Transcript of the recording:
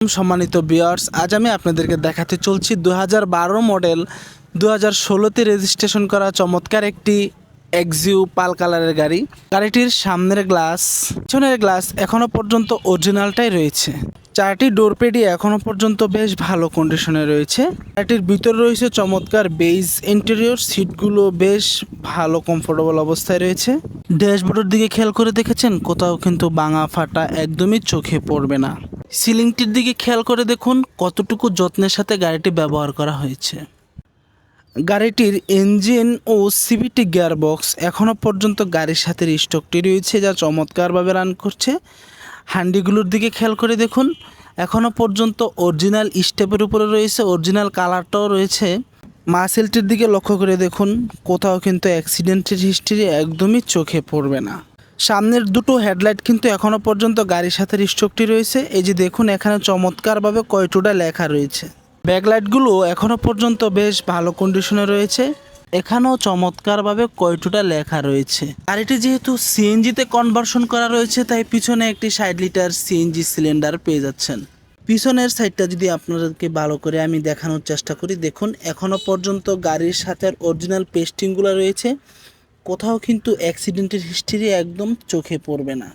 সম্মানিত ভিউয়ার্স, আজ আমি আপনাদেরকে দেখাতে চলছি 2012 মডেল 2016তে রেজিস্ট্রেশন করা চমৎকার একটি এক্সিউ পাল কালারের গাড়ি। গাড়িটির সামনের গ্লাস, পিছনের গ্লাস এখনও পর্যন্ত অরিজিনালটাই রয়েছে। চারটি ডোর পেডি এখনও পর্যন্ত বেশ ভালো কন্ডিশনে রয়েছে। গাড়িটির ভিতরে রয়েছে চমৎকার বেজ ইন্টেরিয়র, সিটগুলো বেশ ভালো কমফোর্টেবল অবস্থায় রয়েছে। ড্যাশবোর্ডের দিকে খেয়াল করে দেখেছেন, কোথাও কিন্তু ভাঙা ফাটা একদমই চোখে পড়বে না। সিলিংটির দিকে খেয়াল করে দেখুন কতটুকু যত্নের সাথে গাড়িটি ব্যবহার করা হয়েছে। গাড়িটির ইঞ্জিন ও সিভিটি গিয়ারবক্স এখনও পর্যন্ত গাড়ির সাথে স্টকটি রয়েছে, যা চমৎকারভাবে রান করছে। হ্যান্ডিগুলোর দিকে খেয়াল করে দেখুন, এখনও পর্যন্ত অরিজিনাল স্টেপের উপরে রয়েছে, অরিজিনাল কালারটাও রয়েছে। মাসেলটির দিকে লক্ষ্য করে দেখুন, কোথাও কিন্তু অ্যাক্সিডেন্টের হিস্ট্রি একদমই চোখে পড়বে না। সামনের দুটো হেডলাইট কিন্তু এখনও পর্যন্ত গাড়ির সাথে স্টকটি রয়েছে। এই যে দেখুন, এখানে চমৎকারভাবে কয়টোটা লেখা রয়েছে। ব্যাকলাইটগুলো এখনও পর্যন্ত বেশ ভালো কন্ডিশনে রয়েছে, এখানেও চমৎকারভাবে কয়টোটা লেখা রয়েছে। গাড়িটি যেহেতু সিএনজিতে কনভার্সন করা রয়েছে, তাই পিছনে একটি 60 লিটার সিএনজি সিলিন্ডার পেয়ে যাচ্ছেন। পিছনের সাইডটা যদি আপনাদেরকে ভালো করে আমি দেখানোর চেষ্টা করি, দেখুন এখনও পর্যন্ত গাড়ির সাথে অরিজিনাল পেস্টিংগুলো রয়েছে, কোথাও কিন্তু অ্যাক্সিডেন্টের হিস্ট্রি একদম চোখে পড়বে না।